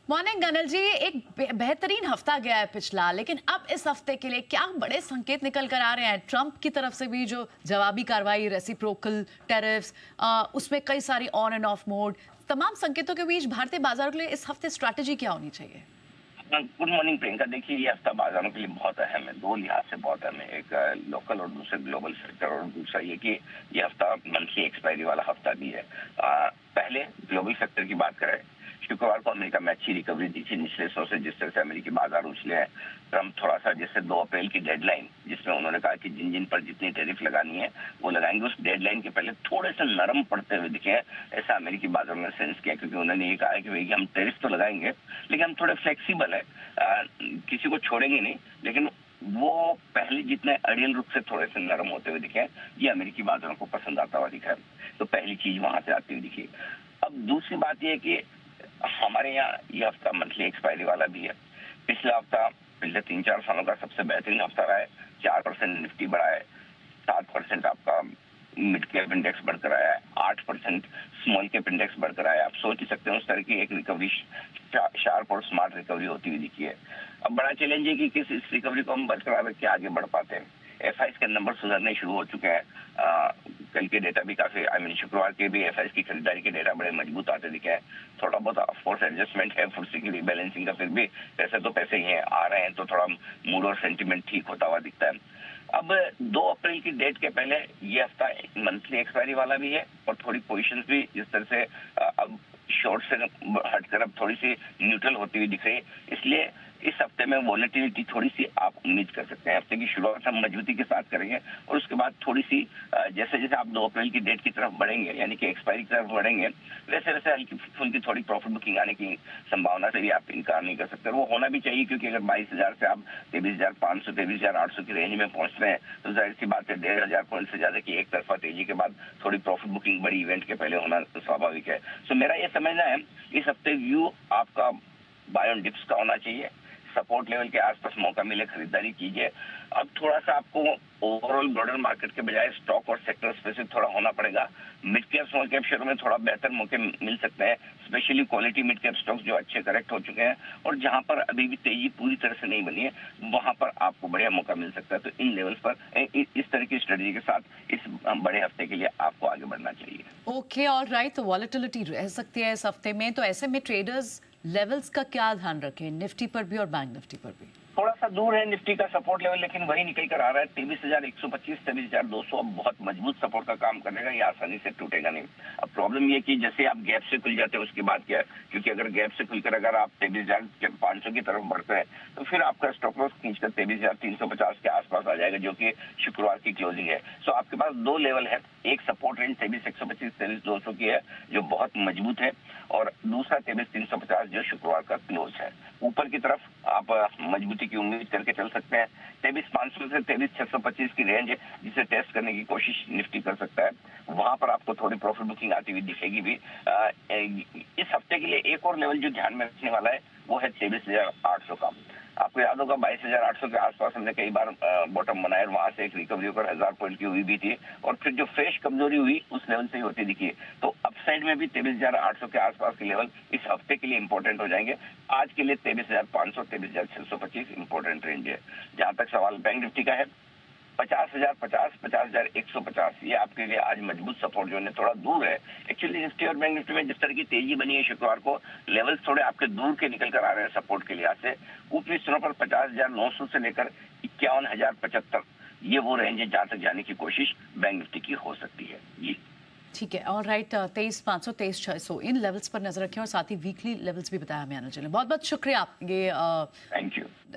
Morning Anil ji. एक बेहतरीन हफ्ता गया है पिछला, लेकिन अब इस हफ्ते के लिए क्या बड़े संकेत निकल कर आ रहे हैं? ट्रंप की तरफ से भी जो जवाबी कार्रवाई, रेसिप्रोकल टैरिफ्स, उसमें कई सारी ऑन एंड ऑफ मोड, तमाम संकेतों के बीच भारतीय बाजारों के लिए इस हफ्ते स्ट्रैटेजी क्या होनी चाहिए? Good morning Priyanka. देखिए, ये हफ्ता बाजारों के लिए बहुत अहम है, दो लिहाज से बहुत अहम है। एक लोकल और दूसरे ग्लोबल सेक्टर, और दूसरा ये कि ये हफ्ता मंथली एक्सपायरी वाला हफ्ता भी है। पहले ग्लोबल सेक्टर की बात करें, शुक्रवार को अमेरिका में अच्छी रिकवरी दिखी निचले सौ से, जिस तरह से अमेरिकी बाजार उछले हैं। ट्रंप थोड़ा सा, जैसे 2 अप्रैल की डेडलाइन, जिसमें उन्होंने कहा कि जिन जिन पर जितनी टैरिफ लगानी है वो लगाएंगे, उस डेडलाइन के पहले थोड़े से नरम पड़ते हुए दिखे हैं। ऐसा अमेरिकी बाजारों ने सेंस किया, क्योंकि उन्होंने ये कहा है कि भाई हम टैरिफ तो लगाएंगे, लेकिन हम थोड़े फ्लेक्सिबल है, किसी को छोड़ेंगे नहीं, लेकिन वो पहले जितने अड़ियल रूप से थोड़े से नरम होते हुए दिखे, ये अमेरिकी बाजारों को पसंद आता हुआ दिखा है। तो पहली चीज वहां से आती हुई दिखी। अब दूसरी बात यह है कि हमारे यहाँ ये हफ्ता मंथली एक्सपायरी वाला भी है। पिछला हफ्ता पिछले 3-4 सालों का सबसे बेहतरीन हफ्ता रहा है। 4% निफ्टी बढ़ा है, 7% आपका मिड कैप इंडेक्स बढ़कर आया है, 8% स्मॉल कैप इंडेक्स बढ़कर आया है। आप सोच ही सकते हैं उस तरह की एक रिकवरी, शार्प और स्मार्ट रिकवरी होती हुई दिखी है। अब बड़ा चैलेंज है कि किस इस रिकवरी को हम बरकरार रख के आगे बढ़ पाते हैं। एफआईएस के नंबर सुधरने शुरू हो चुके हैं। कल के डेटा भी काफी, शुक्रवार के भी एफआईएस की खरीदारी के डेटा बड़े मजबूत आते दिखे हैं। थोड़ा बहुत ऑफकोर्स एडजस्टमेंट है फुर्सी की रीबैलेंसिंग का, फिर भी पैसे तो पैसे ही हैं, आ रहे हैं, तो थोड़ा मूड और सेंटिमेंट ठीक होता हुआ दिखता है। अब 2 अप्रैल की डेट के पहले ये हफ्ता मंथली एक्सपायरी वाला भी है, और थोड़ी पोजीशंस भी जिस तरह से अब शॉर्ट से हटकर अब थोड़ी सी न्यूट्रल होती हुई दिख रही है। इसलिए इस हफ्ते में वॉलेटिलिटी थोड़ी सी आप उम्मीद कर सकते हैं। हफ्ते की शुरुआत हम मजबूती के साथ करेंगे, और उसके बाद थोड़ी सी जैसे जैसे आप 2 अप्रैल की डेट की तरफ बढ़ेंगे, यानी कि एक्सपायरी की तरफ बढ़ेंगे, वैसे वैसे हल्की फुल्की थोड़ी प्रॉफिट बुकिंग आने की संभावना से भी आप इनकार नहीं कर सकते। वो होना भी चाहिए, क्योंकि अगर 22,000 से आप 23,500 23,800 की रेंज में पहुंच रहे हैं, तो जाहिर सी बात है 1,500 पॉइंट से ज्यादा की एक तरफा तेजी के बाद थोड़ी प्रॉफिट बुकिंग बड़ी इवेंट के पहले होना तो स्वाभाविक है। सो मेरा ये समझना है, इस हफ्ते व्यू आपका बाय ऑन डिप्स का होना चाहिए। सपोर्ट लेवल के आसपास मौका मिले खरीदारी कीजिए। अब थोड़ा सा आपको ओवरऑल ब्रॉडर मार्केट के बजाय स्टॉक और सेक्टर स्पेसिफिक थोड़ा होना पड़ेगा। मिड कैप स्मॉल कैप शेयरों में थोड़ा बेहतर मौके मिल सकते हैं, specially quality mid cap stocks जो अच्छे करेक्ट हो चुके हैं और जहां पर अभी भी तेजी पूरी तरह से नहीं बनी है, वहां पर आपको बढ़िया मौका मिल सकता है। तो इन लेवल्स पर इस तरह की स्ट्रेटेजी के साथ इस बड़े हफ्ते के लिए आपको आगे बढ़ना चाहिए। Okay, all right. तो वॉलेटिलिटी रह सकती है इस हफ्ते में, तो ऐसे में ट्रेडर्स लेवल्स का क्या ध्यान रखें, निफ्टी पर भी और बैंक निफ्टी पर भी? थोड़ा सा दूर है निफ्टी का सपोर्ट लेवल, लेकिन वही निकल कर आ रहा है 23,125 23,200। अब बहुत मजबूत सपोर्ट का काम करेगा, ये आसानी से टूटेगा नहीं। अब प्रॉब्लम ये कि जैसे आप गैप से खुल जाते हैं उसके बाद क्या है, क्योंकि अगर गैप से खुलकर अगर आप 23,500 की तरफ बढ़ते हैं, तो फिर आपका स्टॉप लॉस खींचकर 23,350 के आसपास आ जाएगा, जो कि शुक्रवार की क्लोजिंग है। सो आपके पास 2 लेवल है, एक सपोर्ट रेंज 23,125 23,200 की है जो बहुत मजबूत है, और दूसरा 23,350 जो शुक्रवार का क्लोज है। ऊपर की तरफ आप मजबूती की उम्मीद करके चल सकते हैं। 23,500 से 23,625 की रेंज है, जिसे टेस्ट करने की कोशिश निफ्टी कर सकता है। वहां पर आपको थोड़ी प्रॉफिट बुकिंग आती हुई दिखेगी भी। इस हफ्ते के लिए एक और लेवल जो ध्यान में रखने वाला है वो है 23,800 का। आपको याद होगा 22,800 के आसपास हमने कई बार बॉटम बनाया, वहां से एक रिकवरी होकर 1,000 पॉइंट की हुई भी थी, और फिर जो फ्रेश कमजोरी हुई उस लेवल से ही होती दिखी। तो अपसाइड में भी 23,800 के आसपास के लेवल इस हफ्ते के लिए इंपॉर्टेंट हो जाएंगे। आज के लिए 23,500 23,625 इंपॉर्टेंट रेंज है। जहां तक सवाल बैंक निफ्टी का है, 50,050 50,150 ये आपके लिए आज मजबूत सपोर्ट जोन है, थोड़ा दूर है। एक्चुअली निफ्टी और बैंक निफ्टी में जिस तरह की तेजी बनी है शुक्रवार को, लेवल्स थोड़े आपके दूर के निकल कर आ रहे हैं सपोर्ट के लिहाज से। ऊपरी स्तरों पर 50,900 से लेकर 51,075 ये वो रेंज है जहां तक जाने की कोशिश बैंक निफ्टी की हो सकती है। जी ठीक है, ऑल राइट। 23,500 23,600 इन लेवल्स पर नजर रखें, और साथ ही वीकली लेवल्स भी बताया हमें अनिल जी ने। बहुत बहुत शुक्रिया। ये थैंक यू।